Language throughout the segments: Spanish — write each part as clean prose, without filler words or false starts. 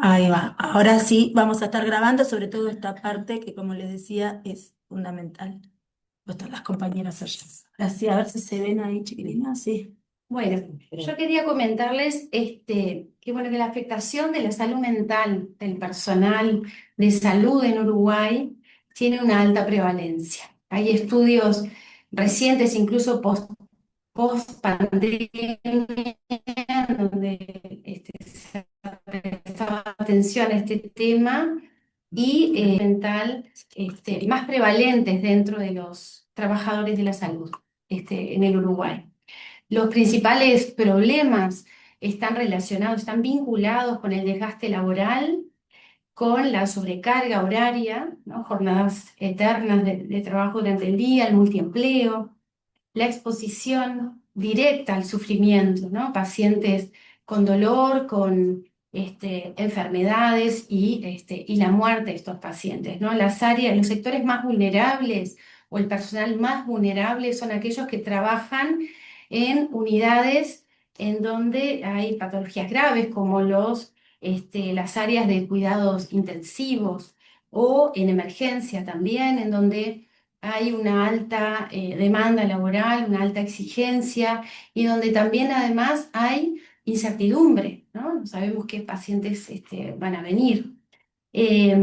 Ahí va. Ahora sí, vamos a estar grabando, sobre todo esta parte que, como les decía, es fundamental. Están las compañeras allá. Ahora sí, a ver si se ven ahí, chiquilinas. Sí. Bueno, yo quería comentarles que bueno, que la afectación de la salud mental del personal de salud en Uruguay tiene una alta prevalencia. Hay estudios recientes, incluso post pandemia, donde se prestaba atención a este tema y mental más prevalentes dentro de los trabajadores de la salud en el Uruguay. Los principales problemas están relacionados, están vinculados con el desgaste laboral, con la sobrecarga horaria, ¿no? Jornadas eternas de trabajo durante el día, el multiempleo, la exposición directa al sufrimiento, ¿no? Pacientes con dolor, con enfermedades y la muerte de estos pacientes, ¿no? Las áreas, los sectores más vulnerables o el personal más vulnerable son aquellos que trabajan en unidades en donde hay patologías graves como las áreas de cuidados intensivos o en emergencia también, en donde hay una alta demanda laboral, una alta exigencia y donde también además hay incertidumbre, ¿no? No sabemos qué pacientes van a venir. Eh,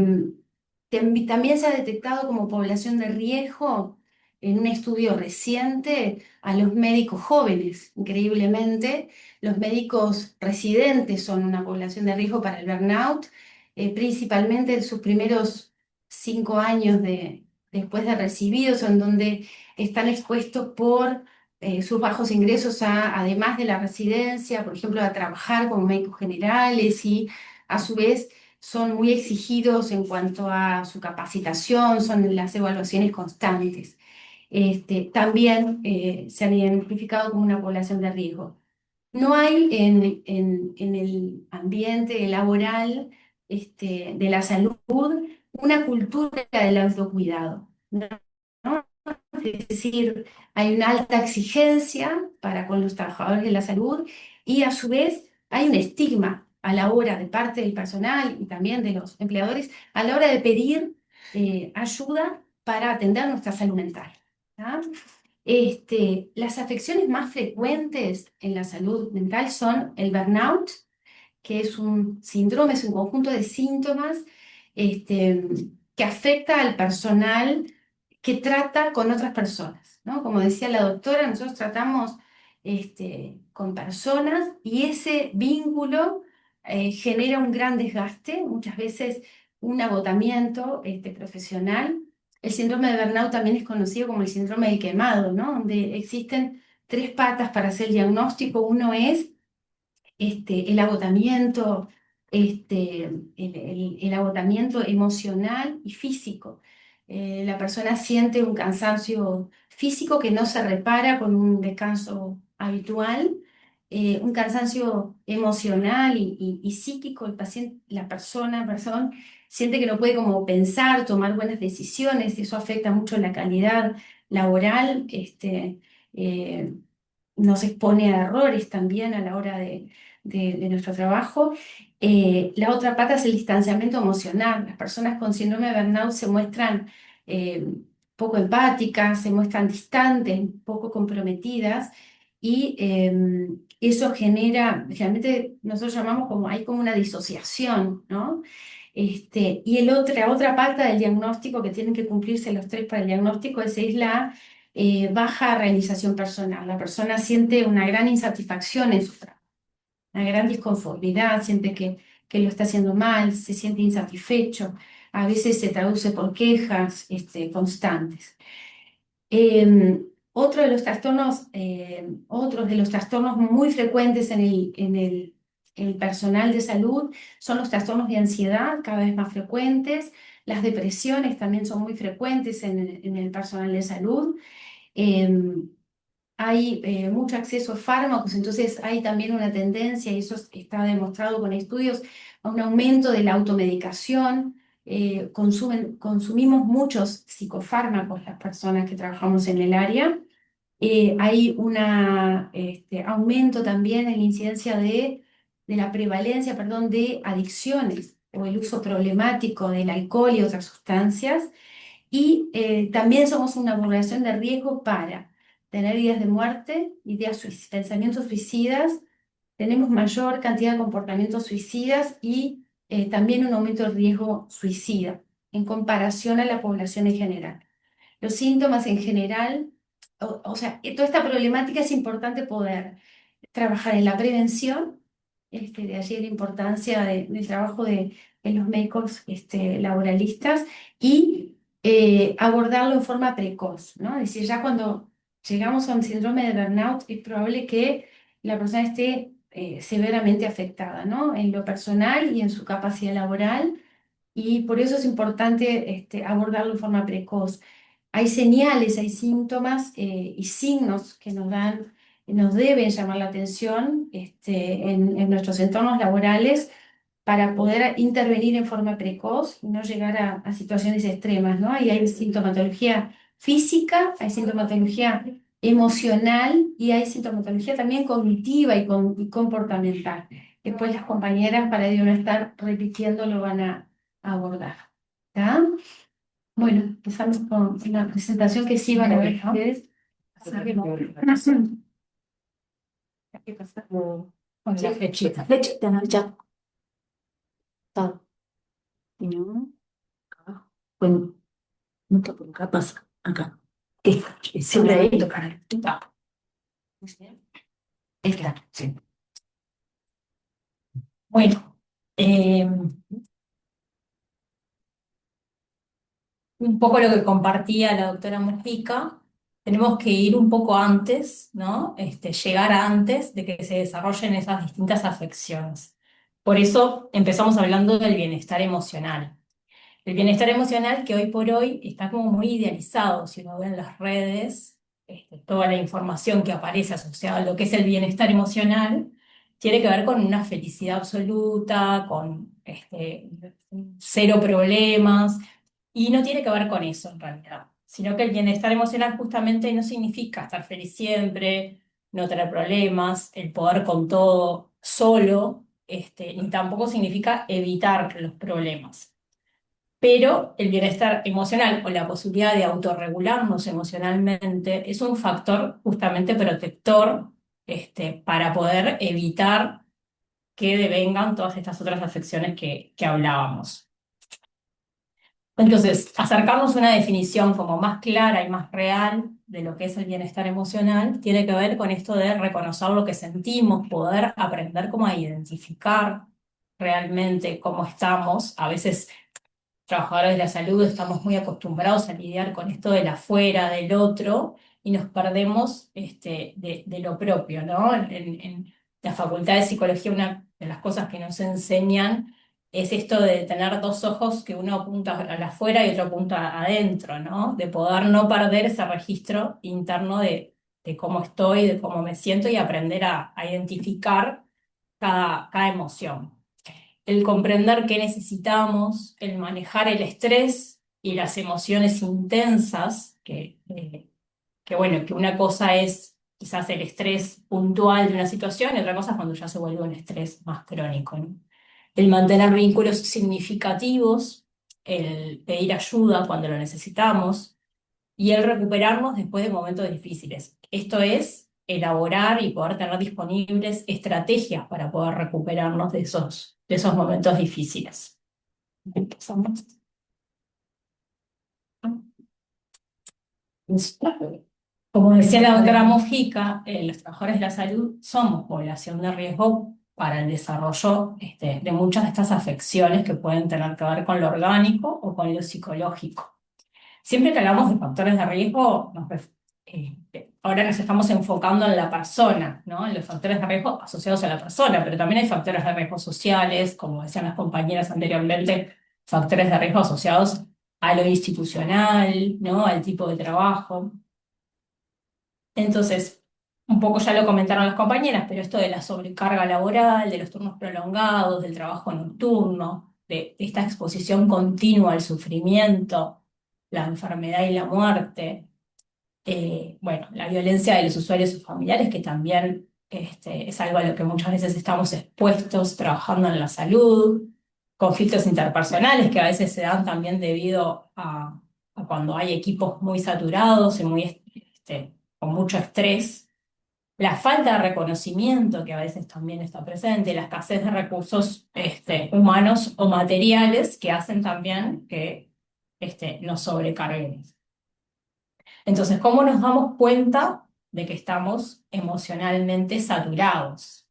También se ha detectado como población de riesgo en un estudio reciente a los médicos jóvenes. Increíblemente, los médicos residentes son una población de riesgo para el burnout, principalmente en sus primeros 5 años después de recibidos, en donde están expuestos por sus bajos ingresos además de la residencia, por ejemplo, a trabajar como médicos generales y a su vez son muy exigidos en cuanto a su capacitación, son las evaluaciones constantes. También se han identificado como una población de riesgo. No hay en el ambiente laboral de la salud una cultura del autocuidado, ¿no? Es decir, hay una alta exigencia para con los trabajadores de la salud y a su vez hay un estigma a la hora de parte del personal y también de los empleadores a la hora de pedir ayuda para atender nuestra salud mental. ¿Ya? Las afecciones más frecuentes en la salud mental son el burnout, que es un síndrome, es un conjunto de síntomas este, que afecta al personal que trata con otras personas, ¿no? Como decía la doctora, nosotros tratamos con personas y ese vínculo genera un gran desgaste, muchas veces un agotamiento profesional. El síndrome de burnout también es conocido como el síndrome del quemado, ¿no? Donde existen tres patas para hacer el diagnóstico. Uno es el agotamiento, el agotamiento emocional y físico. La persona siente un cansancio físico que no se repara con un descanso habitual, un cansancio emocional y psíquico. El paciente, la persona, siente que no puede como pensar, tomar buenas decisiones, y eso afecta mucho la calidad laboral. Eh, Nos expone a errores también a la hora de nuestro trabajo. La otra pata es el distanciamiento emocional. Las personas con síndrome de burnout se muestran eh, poco empáticas, se muestran distantes, poco comprometidas y eso genera, realmente nosotros llamamos como, hay como una disociación, ¿no? Y la otra pata del diagnóstico, que tienen que cumplirse los tres para el diagnóstico, es la baja realización personal. La persona siente una gran insatisfacción en su trabajo, una gran disconformidad, siente que lo está haciendo mal, se siente insatisfecho. A veces se traduce por quejas constantes. Otros de los trastornos muy frecuentes en el personal de salud son los trastornos de ansiedad, cada vez más frecuentes. Las depresiones también son muy frecuentes en el personal de salud. Eh, Hay mucho acceso a fármacos, entonces hay también una tendencia, y eso está demostrado con estudios, a un aumento de la automedicación. Consumimos muchos psicofármacos las personas que trabajamos en el área. Hay un aumento también en la incidencia de de la prevalencia, perdón, de adicciones o el uso problemático del alcohol y otras sustancias. Y también somos una población de riesgo para tener ideas de muerte, pensamientos suicidas. Tenemos mayor cantidad de comportamientos suicidas y también un aumento del riesgo suicida en comparación a la población en general. Los síntomas en general, o sea, toda esta problemática es importante poder trabajar en la prevención, de allí la importancia del trabajo de los médicos laboralistas y abordarlo en forma precoz, ¿no? Es decir, ya cuando llegamos a un síndrome de burnout es probable que la persona esté severamente afectada, ¿no? En lo personal y en su capacidad laboral, y por eso es importante abordarlo en forma precoz. Hay señales, hay síntomas y signos que nos deben llamar la atención en nuestros entornos laborales para poder intervenir en forma precoz y no llegar a situaciones extremas, ¿no? Y hay sintomatología física, hay sintomatología emocional y hay sintomatología también cognitiva y comportamental. Después las compañeras, para ello no estar repitiendo, lo van a abordar. ¿Está? Bueno, empezamos con la presentación que sí van a ver ustedes. ¿Qué pasa? Con la flechita. Flechita, ¿no? Ya. Todo. Y no, acá abajo. Bueno, no está por acá, pasa. Acá. ¿Qué? Siempre ahí tocar. Está. Está, sí. Bueno, un poco lo que compartía la doctora Mujica, tenemos que ir un poco antes, ¿no? Llegar antes de que se desarrollen esas distintas afecciones. Por eso empezamos hablando del bienestar emocional. El bienestar emocional que hoy por hoy está como muy idealizado, si uno ve en las redes, toda la información que aparece asociada a lo que es el bienestar emocional, tiene que ver con una felicidad absoluta, con cero problemas, y no tiene que ver con eso en realidad, sino que el bienestar emocional justamente no significa estar feliz siempre, no tener problemas, el poder con todo solo, ni tampoco significa evitar los problemas. Pero el bienestar emocional o la posibilidad de autorregularnos emocionalmente es un factor justamente protector, para poder evitar que devengan todas estas otras afecciones que hablábamos. Entonces, acercarnos a una definición como más clara y más real de lo que es el bienestar emocional tiene que ver con esto de reconocer lo que sentimos, poder aprender cómo a identificar realmente cómo estamos. A veces trabajadores de la salud estamos muy acostumbrados a lidiar con esto del afuera, del otro, y nos perdemos de lo propio, ¿no? En la Facultad de Psicología, una de las cosas que nos enseñan es esto de tener dos ojos, que uno apunta al afuera y otro apunta adentro, ¿no? De poder no perder ese registro interno de cómo estoy, de cómo me siento y aprender a identificar cada emoción. El comprender qué necesitamos, el manejar el estrés y las emociones intensas, que bueno, que una cosa es quizás el estrés puntual de una situación y otra cosa es cuando ya se vuelve un estrés más crónico, ¿no? El mantener vínculos significativos, el pedir ayuda cuando lo necesitamos y el recuperarnos después de momentos difíciles. Esto es elaborar y poder tener disponibles estrategias para poder recuperarnos de esos momentos difíciles. Empezamos. Como decía la doctora Mojica, los trabajadores de la salud somos población de riesgo para el desarrollo de muchas de estas afecciones que pueden tener que ver con lo orgánico o con lo psicológico. Siempre que hablamos de factores de riesgo, ahora nos estamos enfocando en la persona, ¿no? En los factores de riesgo asociados a la persona, pero también hay factores de riesgo sociales, como decían las compañeras anteriormente, factores de riesgo asociados a lo institucional, ¿no? Al tipo de trabajo. Entonces, un poco ya lo comentaron las compañeras, pero esto de la sobrecarga laboral, de los turnos prolongados, del trabajo nocturno, de esta exposición continua al sufrimiento, la enfermedad y la muerte, bueno, la violencia de los usuarios y familiares que también es algo a lo que muchas veces estamos expuestos trabajando en la salud, conflictos interpersonales que a veces se dan también debido a cuando hay equipos muy saturados y con mucho estrés, la falta de reconocimiento que a veces también está presente, la escasez de recursos humanos o materiales que hacen también que nos sobrecarguemos. Entonces, ¿cómo nos damos cuenta de que estamos emocionalmente saturados?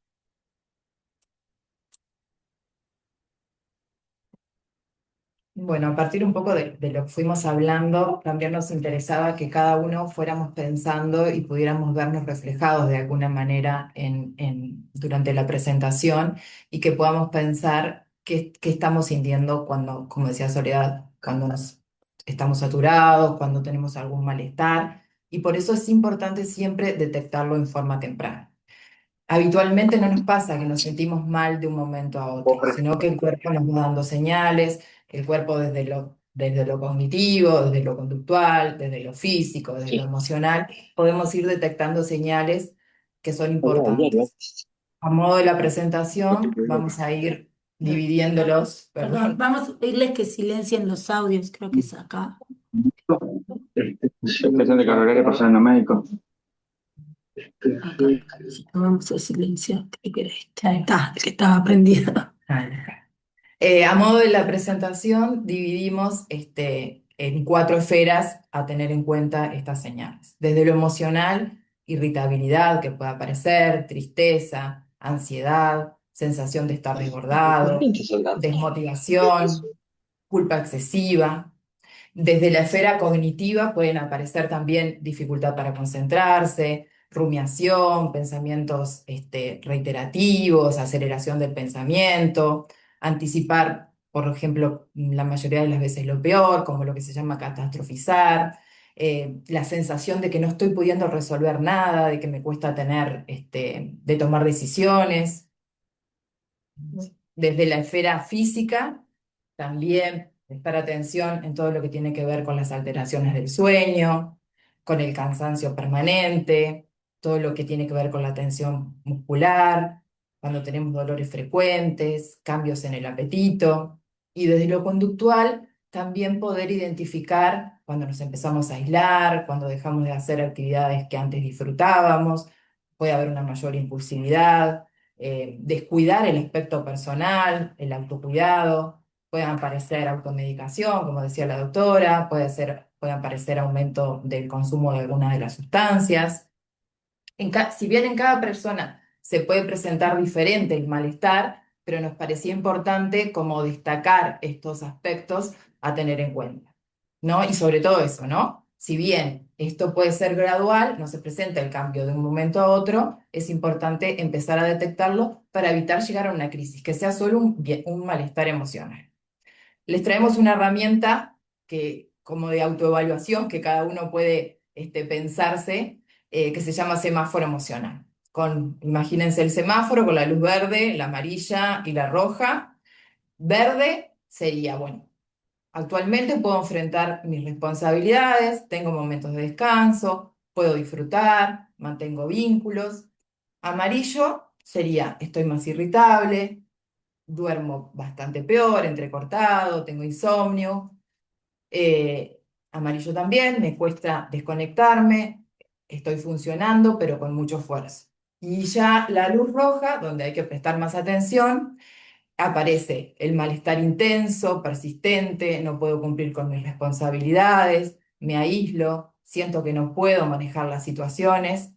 Bueno, a partir un poco de lo que fuimos hablando, también nos interesaba que cada uno fuéramos pensando y pudiéramos vernos reflejados de alguna manera durante la presentación y que podamos pensar qué estamos sintiendo cuando, como decía Soledad, cuando nos estamos saturados, cuando tenemos algún malestar. Y por eso es importante siempre detectarlo en forma temprana. Habitualmente no nos pasa que nos sentimos mal de un momento a otro, sino que el cuerpo nos va dando señales, que el cuerpo desde lo cognitivo, desde lo conductual, desde lo físico, desde lo emocional, podemos ir detectando señales que son importantes. A modo de la presentación, vamos a ir dividiéndolos, Perdón, perdón. vamos a pedirles que silencien los audios, creo que es acá. Cuestión de carrera que pasa en los médicos. Acá, vamos a silenciar. ¿Qué querés? Ahí está, el que estaba prendido. A modo de la presentación, dividimos en 4 esferas a tener en cuenta estas señales. Desde lo emocional, irritabilidad que puede aparecer, tristeza, ansiedad, sensación de estar desbordado, desmotivación, culpa excesiva. Desde la esfera cognitiva pueden aparecer también dificultad para concentrarse, rumiación, pensamientos reiterativos, aceleración del pensamiento, anticipar, por ejemplo, la mayoría de las veces lo peor, como lo que se llama catastrofizar, la sensación de que no estoy pudiendo resolver nada, de que me cuesta de tomar decisiones. Desde la esfera física, también prestar atención en todo lo que tiene que ver con las alteraciones del sueño, con el cansancio permanente, todo lo que tiene que ver con la tensión muscular, cuando tenemos dolores frecuentes, cambios en el apetito. Y desde lo conductual, también poder identificar cuando nos empezamos a aislar, cuando dejamos de hacer actividades que antes disfrutábamos, puede haber una mayor impulsividad, descuidar el aspecto personal, el autocuidado, pueden aparecer automedicación, como decía la doctora, puede aparecer aumento del consumo de algunas de las sustancias. Si bien en cada persona se puede presentar diferente el malestar, pero nos parecía importante como destacar estos aspectos a tener en cuenta, ¿no? Y sobre todo eso, ¿no? Si bien esto puede ser gradual, no se presenta el cambio de un momento a otro, es importante empezar a detectarlo para evitar llegar a una crisis, que sea solo un malestar emocional. Les traemos una herramienta como de autoevaluación que cada uno puede pensarse, que se llama semáforo emocional. Imagínense el semáforo con la luz verde, la amarilla y la roja. Verde sería, bueno, actualmente puedo enfrentar mis responsabilidades, tengo momentos de descanso, puedo disfrutar, mantengo vínculos. Amarillo sería, estoy más irritable, duermo bastante peor, entrecortado, tengo insomnio. Eh, Amarillo también, me cuesta desconectarme, estoy funcionando, pero con mucho esfuerzo. Y ya la luz roja, donde hay que prestar más atención, aparece el malestar intenso, persistente, no puedo cumplir con mis responsabilidades, me aíslo, siento que no puedo manejar las situaciones.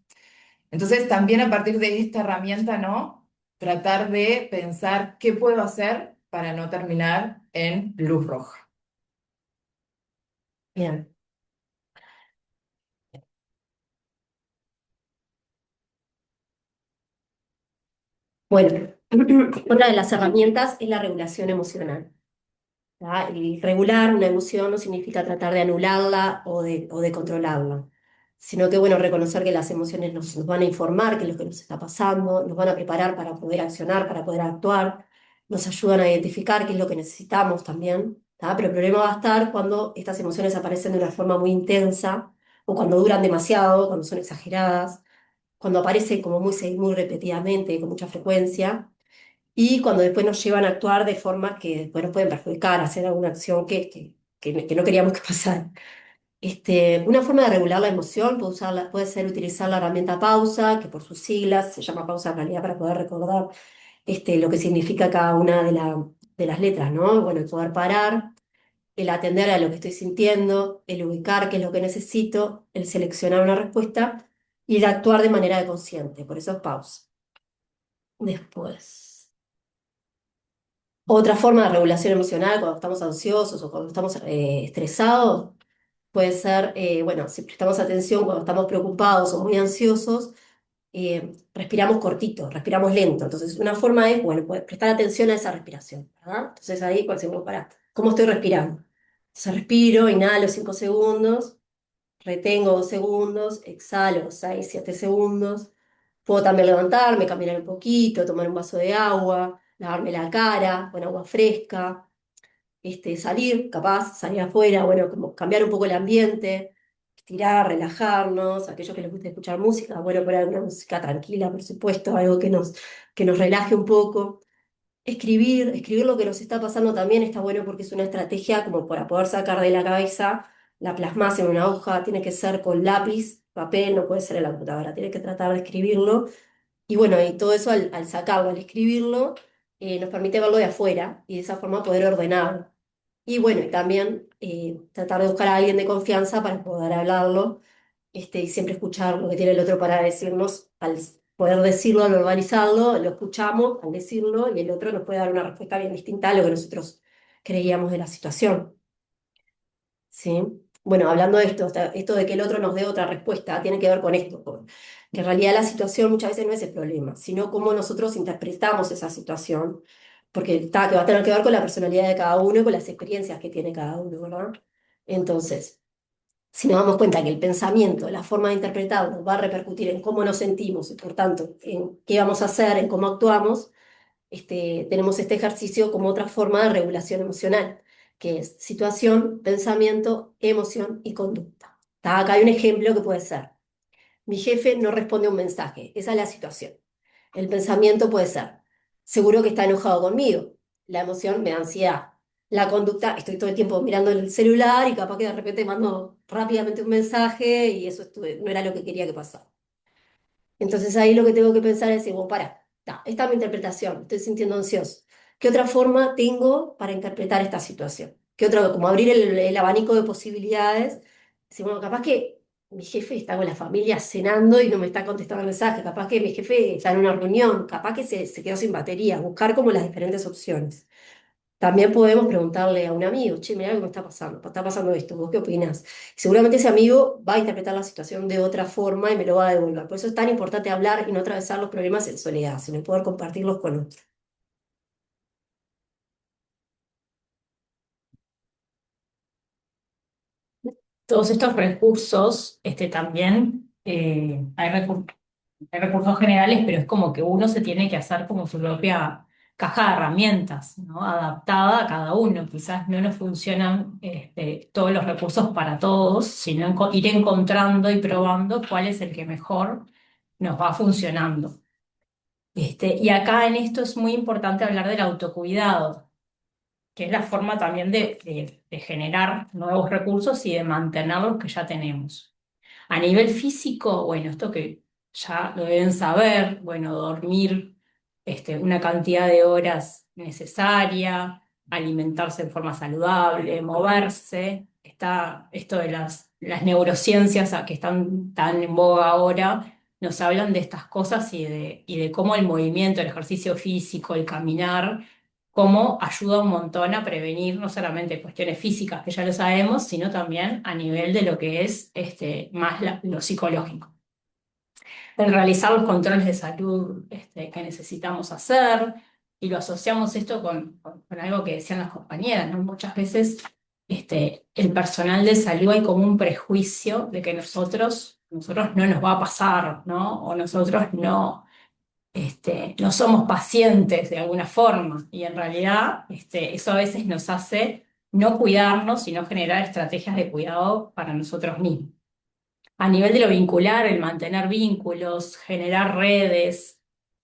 Entonces, también a partir de esta herramienta, ¿no? Tratar de pensar qué puedo hacer para no terminar en luz roja. Bien. Bueno, una de las herramientas es la regulación emocional. ¿Tá? El regular una emoción no significa tratar de anularla o de controlarla, sino que, bueno, reconocer que las emociones nos van a informar qué es lo que nos está pasando, nos van a preparar para poder accionar, para poder actuar, nos ayudan a identificar qué es lo que necesitamos también, ¿tá? Pero el problema va a estar cuando estas emociones aparecen de una forma muy intensa o cuando duran demasiado, cuando son exageradas, cuando aparece como muy repetidamente, con mucha frecuencia, y cuando después nos llevan a actuar de formas que después nos pueden perjudicar, hacer alguna acción que no queríamos que pasara. Una forma de regular la emoción puede ser utilizar la herramienta pausa, que por sus siglas se llama pausa en realidad para poder recordar lo que significa cada una de las letras, ¿no? Bueno, el poder parar, el atender a lo que estoy sintiendo, el ubicar qué es lo que necesito, el seleccionar una respuesta y el actuar de manera consciente, por eso es pausa. Después, otra forma de regulación emocional cuando estamos ansiosos o cuando estamos estresados puede ser, bueno, si prestamos atención cuando estamos preocupados o muy ansiosos, respiramos cortito, respiramos lento. Entonces, una forma es, bueno, pues, prestar atención a esa respiración, ¿verdad? Entonces ahí, cuando decimos, pará, ¿cómo estoy respirando? Entonces respiro, inhalo 5 segundos, retengo 2 segundos, exhalo 6, 7 segundos. Puedo también levantarme, caminar un poquito, tomar un vaso de agua, lavarme la cara con agua fresca, salir, capaz, salir afuera, bueno, como cambiar un poco el ambiente, estirar, relajarnos, aquellos que les gusta escuchar música, bueno, poner alguna música tranquila, por supuesto, algo que nos relaje un poco. Escribir lo que nos está pasando también está bueno porque es una estrategia como para poder sacar de la cabeza, la plasmas en una hoja, tiene que ser con lápiz, papel, no puede ser en la computadora, tiene que tratar de escribirlo. Y bueno, y todo eso al sacarlo, al escribirlo, nos permite verlo de afuera y de esa forma poder ordenarlo. Y bueno, y también tratar de buscar a alguien de confianza para poder hablarlo, y siempre escuchar lo que tiene el otro para decirnos, al poder decirlo, al verbalizarlo, lo escuchamos al decirlo y el otro nos puede dar una respuesta bien distinta a lo que nosotros creíamos de la situación. ¿Sí? Bueno, hablando de esto de que el otro nos dé otra respuesta, tiene que ver con esto, que en realidad la situación muchas veces no es el problema, sino cómo nosotros interpretamos esa situación, porque que va a tener que ver con la personalidad de cada uno y con las experiencias que tiene cada uno, ¿verdad? Entonces, si nos damos cuenta que el pensamiento, la forma de interpretarlo, va a repercutir en cómo nos sentimos y por tanto en qué vamos a hacer, en cómo actuamos, tenemos este ejercicio como otra forma de regulación emocional, que es situación, pensamiento, emoción y conducta. Acá hay un ejemplo que puede ser, mi jefe no responde a un mensaje, esa es la situación. El pensamiento puede ser, seguro que está enojado conmigo. La emoción me da ansiedad. La conducta, estoy todo el tiempo mirando el celular y capaz que de repente mando rápidamente un mensaje y eso no era lo que quería que pasara. Entonces ahí lo que tengo que pensar es decir, bueno, esta es mi interpretación, estoy sintiendo ansioso. ¿Qué otra forma tengo para interpretar esta situación? ¿Qué otra, como abrir el abanico de posibilidades? Decir, bueno, capaz que mi jefe está con la familia cenando y no me está contestando el mensaje, capaz que mi jefe está en una reunión, capaz que se quedó sin batería, buscar como las diferentes opciones. También podemos preguntarle a un amigo, che, mirá lo que me está pasando esto, ¿vos qué opinás? Seguramente ese amigo va a interpretar la situación de otra forma y me lo va a devolver. Por eso es tan importante hablar y no atravesar los problemas en soledad, sino poder compartirlos con otros. Todos estos recursos, también, hay recursos generales, pero es como que uno se tiene que hacer como su propia caja de herramientas, ¿no? Adaptada a cada uno. Quizás no nos funcionan todos los recursos para todos, sino ir encontrando y probando cuál es el que mejor nos va funcionando. Y acá en esto es muy importante hablar del autocuidado, que es la forma también de generar nuevos recursos y de mantener los que ya tenemos. A nivel físico, bueno, esto que ya lo deben saber, bueno, dormir una cantidad de horas necesaria, alimentarse de forma saludable, moverse. Está esto de las neurociencias que están tan en boga ahora, nos hablan de estas cosas y de cómo el movimiento, el ejercicio físico, el caminar, cómo ayuda un montón a prevenir no solamente cuestiones físicas, que ya lo sabemos, sino también a nivel de lo que es más lo psicológico. El realizar los controles de salud que necesitamos hacer, y lo asociamos esto con algo que decían las compañeras, ¿no? Muchas veces el personal de salud hay como un prejuicio de que nosotros no nos va a pasar, ¿no? O nosotros no somos pacientes de alguna forma y en realidad eso a veces nos hace no cuidarnos, sino generar estrategias de cuidado para nosotros mismos. A nivel de lo vincular, el mantener vínculos, generar redes,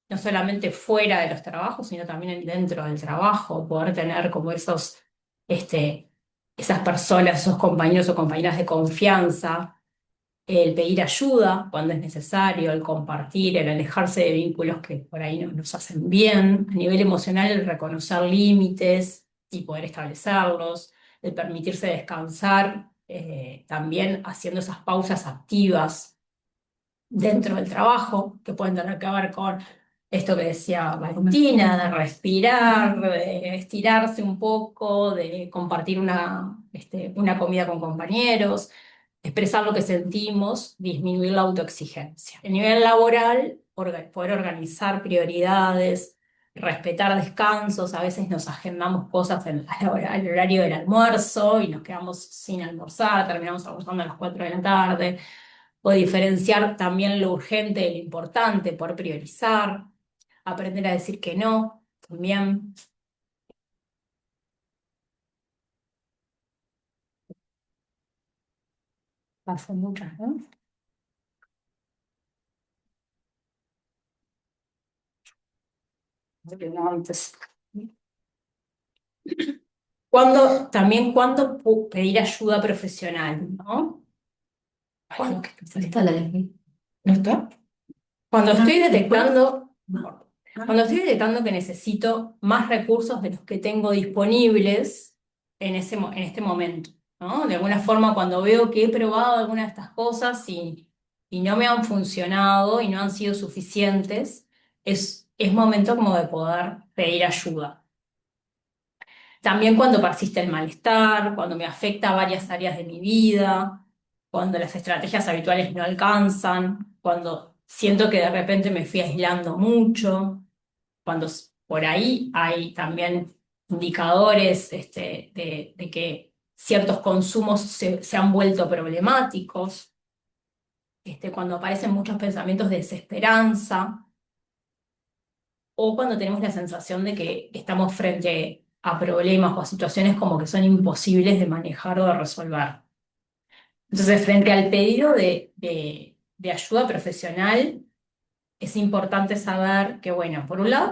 no solamente fuera de los trabajos, sino también dentro del trabajo, poder tener como esas personas, esos compañeros o compañeras de confianza, el pedir ayuda cuando es necesario, el compartir, el alejarse de vínculos que por ahí no nos hacen bien. A nivel emocional, el reconocer límites y poder establecerlos, el permitirse descansar, también haciendo esas pausas activas dentro del trabajo, que pueden tener que ver con esto que decía Valentina, de respirar, de estirarse un poco, de compartir una comida con compañeros, expresar lo que sentimos, disminuir la autoexigencia. A nivel laboral, poder organizar prioridades, respetar descansos, a veces nos agendamos cosas al horario del almuerzo y nos quedamos sin almorzar, terminamos almorzando a las 4 de la tarde, o diferenciar también lo urgente de lo importante, por priorizar, aprender a decir que no, también. Pasan muchas, ¿no? Porque no, antes. También cuando pedir ayuda profesional, ¿no? Ay, Está la de ¿no está? Cuando estoy detectando, cuando estoy detectando que necesito más recursos de los que tengo disponibles en este momento, ¿no? De alguna forma, cuando veo que he probado alguna de estas cosas y no me han funcionado y no han sido suficientes, es momento como de poder pedir ayuda. También cuando persiste el malestar, cuando me afecta a varias áreas de mi vida, cuando las estrategias habituales no alcanzan, cuando siento que de repente me fui aislando mucho, cuando por ahí hay también indicadores de que ciertos consumos se han vuelto problemáticos, cuando aparecen muchos pensamientos de desesperanza, o cuando tenemos la sensación de que estamos frente a problemas o a situaciones como que son imposibles de manejar o de resolver. Entonces, frente al pedido de ayuda profesional, es importante saber que, bueno, por un lado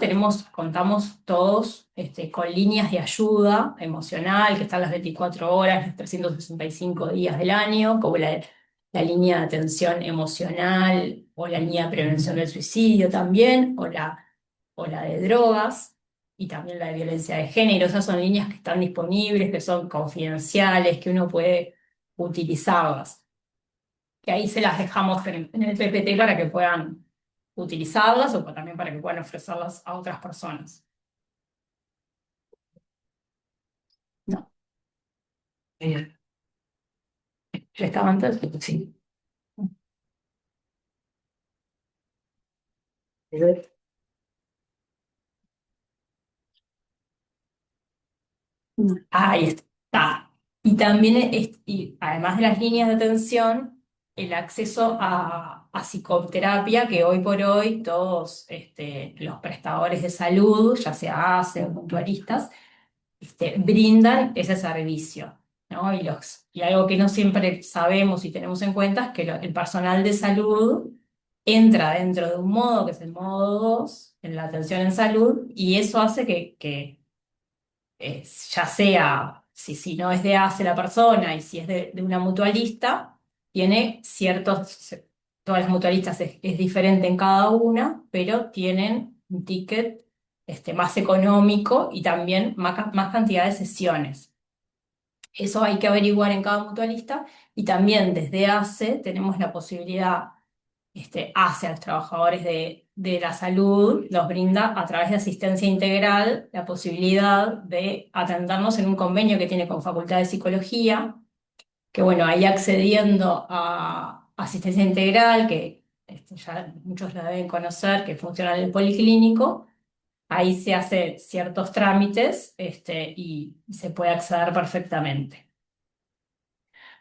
contamos todos con líneas de ayuda emocional que están las 24 horas, los 365 días del año, como la línea de atención emocional o la línea de prevención del suicidio también, o la de drogas y también la de violencia de género. Esas son líneas que están disponibles, que son confidenciales, que uno puede utilizarlas. Que ahí se las dejamos en el PPT para que puedan utilizarlas o también para que puedan ofrecerlas a otras personas. No, yo estaba antes, sí. Ahí está. Y también, y además de las líneas de atención, el acceso a psicoterapia, que hoy por hoy todos los prestadores de salud, ya sea ACE o mutualistas, brindan ese servicio, ¿no? Y algo que no siempre sabemos y tenemos en cuenta es que el personal de salud entra dentro de un modo que es el modo 2 en la atención en salud, y eso hace que ya sea, si no es de ACE la persona y si es de una mutualista, tiene todas las mutualistas es diferente en cada una, pero tienen un ticket más económico y también más cantidad de sesiones. Eso hay que averiguar en cada mutualista, y también desde ACE tenemos la posibilidad, ACE a los trabajadores de la salud los brinda a través de asistencia integral la posibilidad de atendernos en un convenio que tiene con Facultad de Psicología, que bueno, ahí accediendo a asistencia integral, que ya muchos la deben conocer, que funciona en el policlínico. Ahí se hace ciertos trámites, y se puede acceder perfectamente.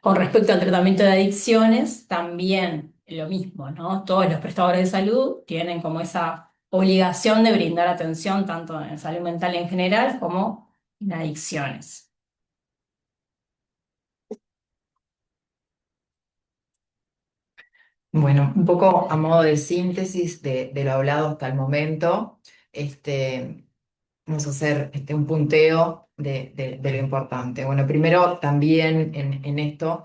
Con respecto al tratamiento de adicciones, también lo mismo, ¿no? Todos los prestadores de salud tienen como esa obligación de brindar atención tanto en salud mental en general como en adicciones. Bueno, un poco a modo de síntesis de lo hablado hasta el momento, vamos a hacer un punteo de lo importante. Bueno, primero también en esto,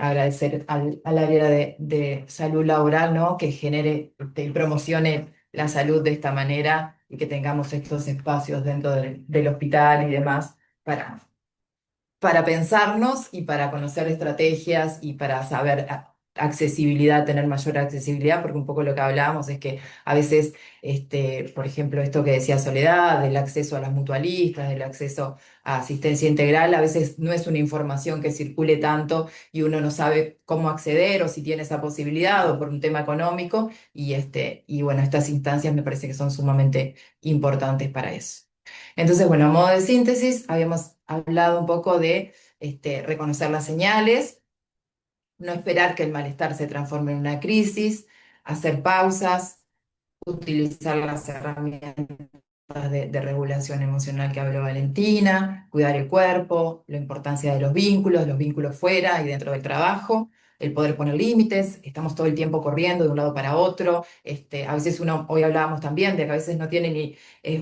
agradecer al área de salud laboral, ¿no? Que genere y promocione la salud de esta manera y que tengamos estos espacios dentro del hospital y demás para pensarnos y para conocer estrategias y para saber accesibilidad, tener mayor accesibilidad, porque un poco lo que hablábamos es que a veces, por ejemplo, esto que decía Soledad, del acceso a las mutualistas, del acceso a asistencia integral, a veces no es una información que circule tanto y uno no sabe cómo acceder o si tiene esa posibilidad o por un tema económico, y bueno, estas instancias me parece que son sumamente importantes para eso. Entonces, bueno, a modo de síntesis, habíamos hablado un poco de reconocer las señales, no esperar que el malestar se transforme en una crisis, hacer pausas, utilizar las herramientas de regulación emocional que habló Valentina, cuidar el cuerpo, la importancia de los vínculos fuera y dentro del trabajo, el poder poner límites, estamos todo el tiempo corriendo de un lado para otro, a veces uno, hoy hablábamos también de que a veces no tiene ni,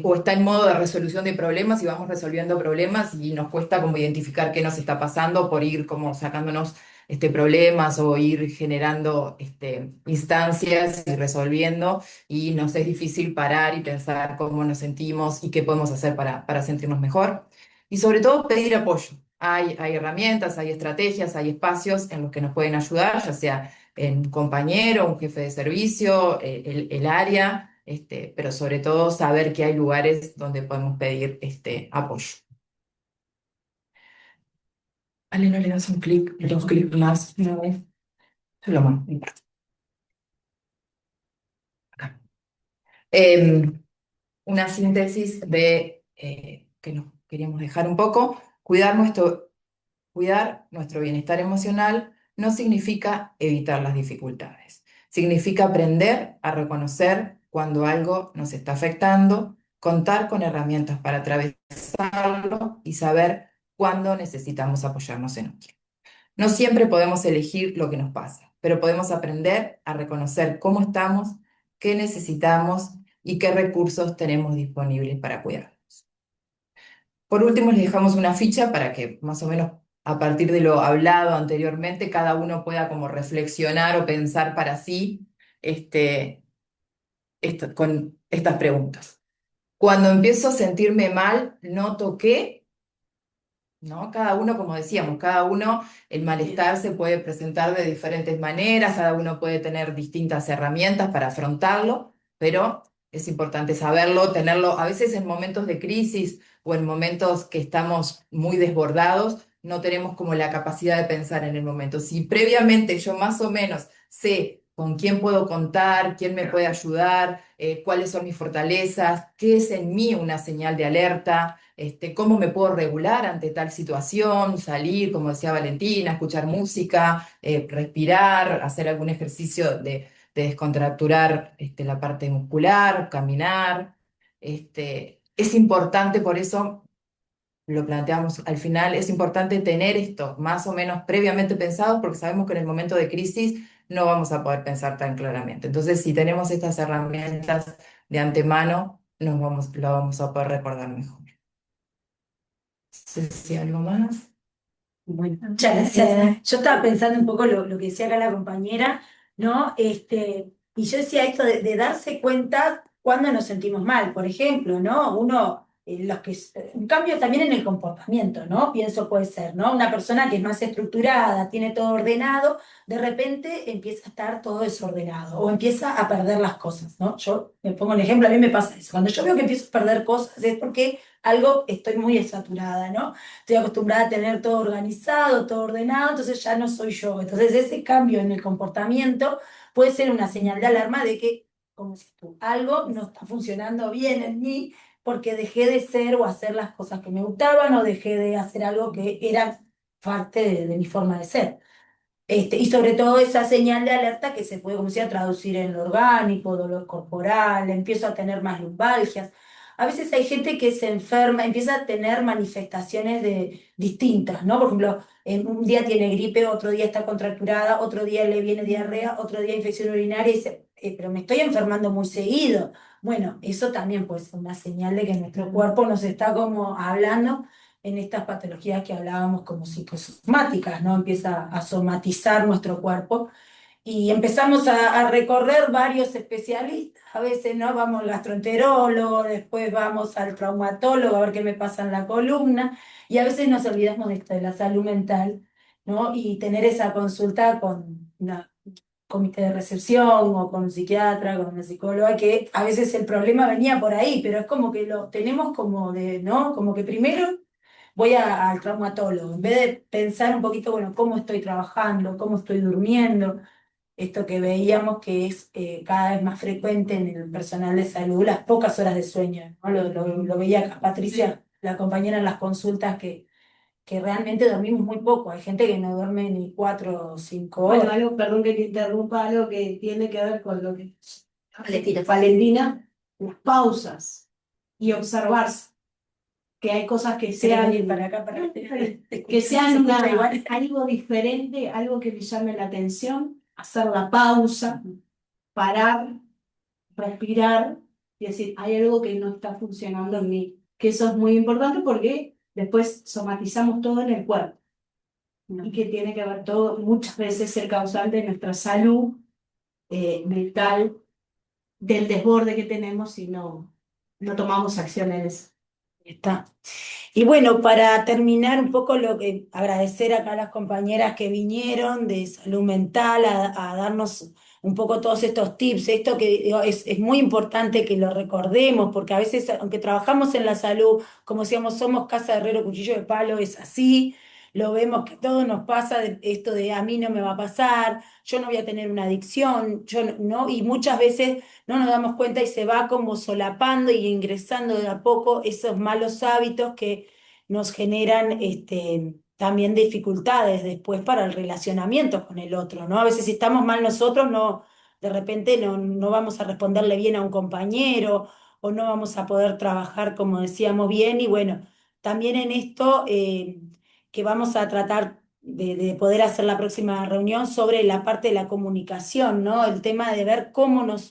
o está en modo de resolución de problemas y vamos resolviendo problemas y nos cuesta como identificar qué nos está pasando por ir como sacándonos problemas o ir generando instancias y resolviendo y nos es difícil parar y pensar cómo nos sentimos y qué podemos hacer para sentirnos mejor. Y sobre todo pedir apoyo. Hay herramientas, hay estrategias, hay espacios en los que nos pueden ayudar, ya sea en un compañero, un jefe de servicio, el área, pero sobre todo saber que hay lugares donde podemos pedir apoyo. Ale, no le das un clic, dos clics más, una vez. Solo más, no importa. Acá. Una síntesis de que nos queríamos dejar un poco. Cuidar nuestro bienestar emocional no significa evitar las dificultades. Significa aprender a reconocer cuando algo nos está afectando, contar con herramientas para atravesarlo y saber cuándo necesitamos apoyarnos en otro. No siempre podemos elegir lo que nos pasa, pero podemos aprender a reconocer cómo estamos, qué necesitamos y qué recursos tenemos disponibles para cuidarnos. Por último, les dejamos una ficha para que más o menos a partir de lo hablado anteriormente, cada uno pueda como reflexionar o pensar para sí con estas preguntas. Cuando empiezo a sentirme mal, noto que, ¿no? Cada uno, como decíamos, cada uno, el malestar se puede presentar de diferentes maneras, cada uno puede tener distintas herramientas para afrontarlo, pero es importante saberlo, tenerlo, a veces en momentos de crisis o en momentos que estamos muy desbordados, no tenemos como la capacidad de pensar en el momento. Si previamente yo más o menos sé con quién puedo contar, quién me puede ayudar, cuáles son mis fortalezas, qué es en mí una señal de alerta, cómo me puedo regular ante tal situación, salir, como decía Valentina, escuchar música, respirar, hacer algún ejercicio de descontracturar la parte muscular, caminar. Es importante, por eso lo planteamos al final, es importante tener esto más o menos previamente pensado porque sabemos que en el momento de crisis no vamos a poder pensar tan claramente. Entonces, si tenemos estas herramientas de antemano, lo vamos a poder recordar mejor. No sé si algo más. Bueno, muchas gracias. Yo estaba pensando un poco lo que decía acá la compañera, ¿no? Y yo decía esto de darse cuenta cuando nos sentimos mal, por ejemplo, ¿no? Un cambio también en el comportamiento, ¿no? Pienso puede ser, ¿no? Una persona que es más estructurada, tiene todo ordenado, de repente empieza a estar todo desordenado o empieza a perder las cosas, ¿no? Yo me pongo un ejemplo, a mí me pasa eso. Cuando yo veo que empiezo a perder cosas es porque algo estoy muy saturada, ¿no? Estoy acostumbrada a tener todo organizado, todo ordenado, entonces ya no soy yo. Entonces ese cambio en el comportamiento puede ser una señal de alarma de que, como si tú, algo no está funcionando bien en mí porque dejé de ser o hacer las cosas que me gustaban o dejé de hacer algo que era parte de mi forma de ser. Y sobre todo esa señal de alerta que se puede, como decía, traducir en lo orgánico, dolor corporal, empiezo a tener más lumbalgias. a veces hay gente que se enferma, empieza a tener manifestaciones distintas, ¿no? Por ejemplo, un día tiene gripe, otro día está contracturada, otro día le viene diarrea, otro día infección urinaria y dice, pero me estoy enfermando muy seguido. Bueno, eso también puede ser una señal de que nuestro cuerpo nos está como hablando en estas patologías que hablábamos como psicosomáticas, ¿no? Empieza a somatizar nuestro cuerpo y empezamos a recorrer varios especialistas. A veces, ¿no? Vamos al gastroenterólogo, después vamos al traumatólogo a ver qué me pasa en la columna, y a veces nos olvidamos de esto, de la salud mental, ¿no? Y tener esa consulta con una comité de recepción o con un psiquiatra, con una psicóloga, que a veces el problema venía por ahí, pero es como que lo tenemos como de, ¿no? Como que primero voy al traumatólogo, en vez de pensar un poquito, bueno, cómo estoy trabajando, cómo estoy durmiendo, esto que veíamos que es cada vez más frecuente en el personal de salud, las pocas horas de sueño, ¿no? Lo veía acá Patricia, la compañera en las consultas, que realmente dormimos muy poco. Hay gente que no duerme ni 4 o 5 Bueno, horas. algo, perdón que te interrumpa, algo que tiene que ver con lo que Valentina. Valentina, las pausas y observarse, que hay cosas que ¿Querés sean, venir para acá para que sean se escucha igual? algo diferente, algo que me llame la atención, hacer la pausa, parar, respirar y decir, hay algo que no está funcionando en mí, que eso es muy importante porque después somatizamos todo en el cuerpo y que tiene que ver todo, muchas veces ser causal de nuestra salud mental, del desborde que tenemos si no tomamos acciones. Está. Y bueno, para terminar un poco lo que agradecer acá a las compañeras que vinieron de salud mental a darnos un poco todos estos tips, esto que digo, es muy importante que lo recordemos, porque a veces, aunque trabajamos en la salud, como decíamos, somos casa de herrero, cuchillo de palo, es así, lo vemos que todo nos pasa, esto de a mí no me va a pasar, yo no voy a tener una adicción, yo no, y muchas veces no nos damos cuenta y se va como solapando y ingresando de a poco esos malos hábitos que nos generan también dificultades después para el relacionamiento con el otro, ¿no? A veces si estamos mal nosotros, no, de repente no vamos a responderle bien a un compañero o no vamos a poder trabajar como decíamos bien y bueno, también en esto que vamos a tratar de poder hacer la próxima reunión sobre la parte de la comunicación, ¿no? El tema de ver cómo nos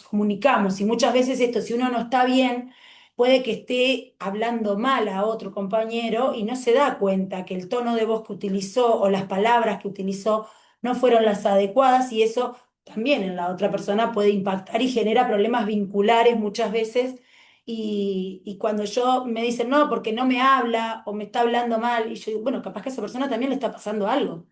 comunicamos. Y muchas veces esto, si uno no está bien, puede que esté hablando mal a otro compañero y no se da cuenta que el tono de voz que utilizó o las palabras que utilizó no fueron las adecuadas y eso también en la otra persona puede impactar y genera problemas vinculares muchas veces y cuando yo me dicen, no, porque no me habla o me está hablando mal, y yo digo, bueno, capaz que a esa persona también le está pasando algo.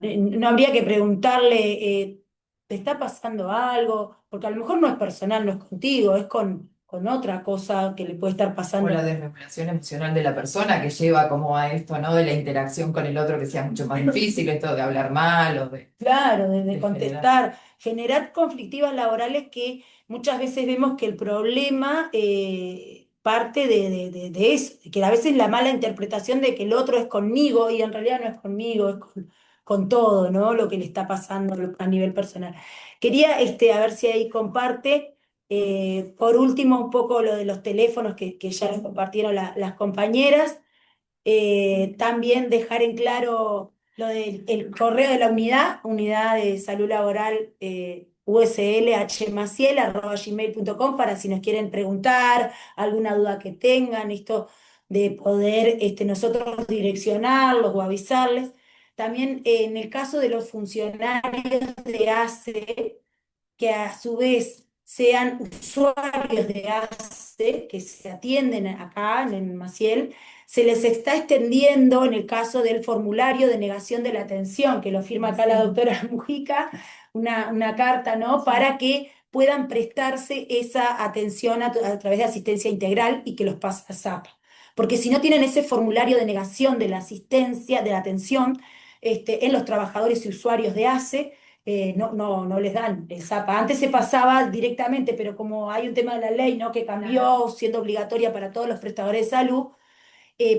No habría que preguntarle, ¿te está pasando algo? Porque a lo mejor no es personal, no es contigo, es con otra cosa que le puede estar O la pasando. desregulación emocional de la persona que lleva como a esto, ¿no? De la interacción con el otro que sea mucho más difícil, esto de hablar mal o Claro, de de generar. contestar, generar conflictivas laborales que muchas veces vemos que el problema parte de eso, de que a veces la mala interpretación de que el otro es conmigo y en realidad no es conmigo, es con todo, ¿no? Lo que le está pasando a nivel personal. Quería a ver si ahí comparte, por último, un poco lo de los teléfonos que ya nos compartieron las compañeras. También dejar en claro lo del el correo de la unidad de salud laboral uslhmaciel@gmail.com para si nos quieren preguntar, alguna duda que tengan, esto de poder nosotros direccionarlos o avisarles. También en el caso de los funcionarios de ACE, que a su vez sean usuarios de ACE, que se atienden acá en el Maciel, se les está extendiendo en el caso del formulario de negación de la atención, que lo firma acá la doctora Mujica, una carta, ¿no? Para que puedan prestarse esa atención a través de asistencia integral y que los pase a SAP. Porque si no tienen ese formulario de negación de la asistencia, de la atención, en los trabajadores y usuarios de ACE, no les dan el ZAPA. Antes se pasaba directamente, pero como hay un tema de la ley, ¿no? Que cambió siendo obligatoria para todos los prestadores de salud,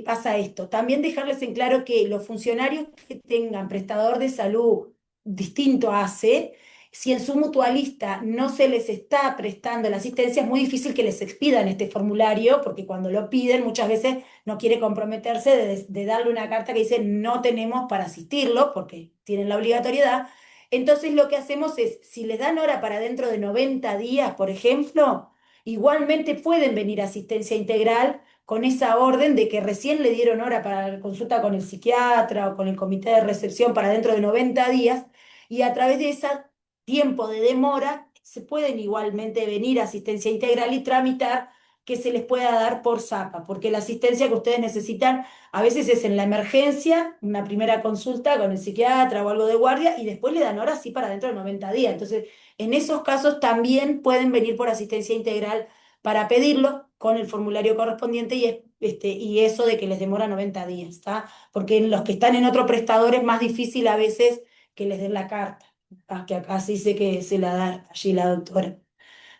pasa esto. También dejarles en claro que los funcionarios que tengan prestador de salud distinto a ACE, si en su mutualista no se les está prestando la asistencia, es muy difícil que les expidan este formulario, porque cuando lo piden muchas veces no quiere comprometerse de darle una carta que dice no tenemos para asistirlo, porque tienen la obligatoriedad. Entonces lo que hacemos es, si les dan hora para dentro de 90 días, por ejemplo, igualmente pueden venir a asistencia integral con esa orden de que recién le dieron hora para la consulta con el psiquiatra o con el comité de recepción para dentro de 90 días, y a través de ese tiempo de demora se pueden igualmente venir a asistencia integral y tramitar que se les pueda dar por SAPA, porque la asistencia que ustedes necesitan a veces es en la emergencia, una primera consulta con el psiquiatra o algo de guardia, y después le dan hora sí para dentro de 90 días. Entonces, en esos casos también pueden venir por asistencia integral para pedirlo con el formulario correspondiente y eso de que les demora 90 días, ¿está? Porque los que están en otro prestador es más difícil a veces que les den la carta, que acá sí sé que se la da allí la doctora.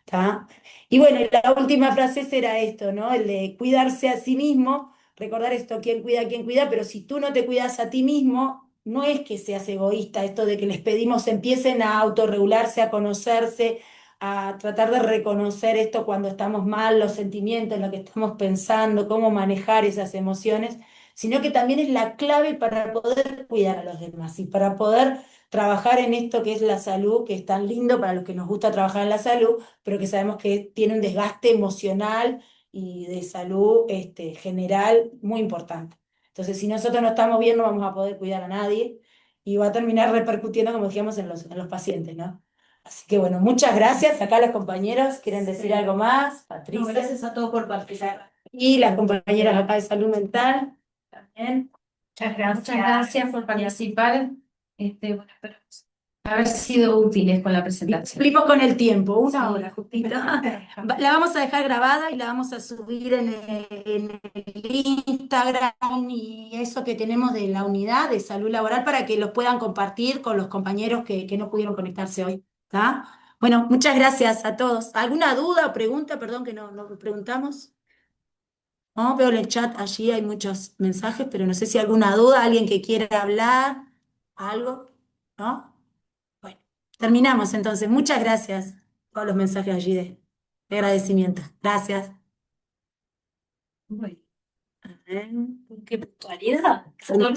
¿Tá? Y bueno, la última frase será esto, ¿no? El de cuidarse a sí mismo, recordar esto, quién cuida, pero si tú no te cuidas a ti mismo, no es que seas egoísta, esto de que les pedimos empiecen a autorregularse, a conocerse, a tratar de reconocer esto cuando estamos mal, los sentimientos, lo que estamos pensando, cómo manejar esas emociones, sino que también es la clave para poder cuidar a los demás y para poder trabajar en esto que es la salud, que es tan lindo para los que nos gusta trabajar en la salud, pero que sabemos que tiene un desgaste emocional y de salud general muy importante. Entonces, si nosotros no estamos bien, no vamos a poder cuidar a nadie y va a terminar repercutiendo, como decíamos, en los pacientes, ¿no? Así que bueno, muchas gracias. Acá los compañeros quieren decir algo más. No, Patricia. gracias a todos por participar. Y las compañeras acá de salud mental también. Muchas gracias. Muchas gracias por participar. Bueno, espero haber sido útiles con la presentación. Cumplimos con el tiempo, una Sí. hora justito. La vamos a dejar grabada y la vamos a subir en el Instagram y eso que tenemos de la unidad de salud laboral para que los puedan compartir con los compañeros que no pudieron conectarse hoy. ¿Tá? Bueno, muchas gracias a todos. ¿Alguna duda o pregunta? Perdón que no preguntamos. No, veo en el chat allí hay muchos mensajes, pero no sé si alguna duda, alguien que quiera hablar, algo, ¿no? Bueno, terminamos entonces. Muchas gracias. Todos los mensajes allí de agradecimiento. Gracias. Bueno, A ver. qué puntualidad. Final.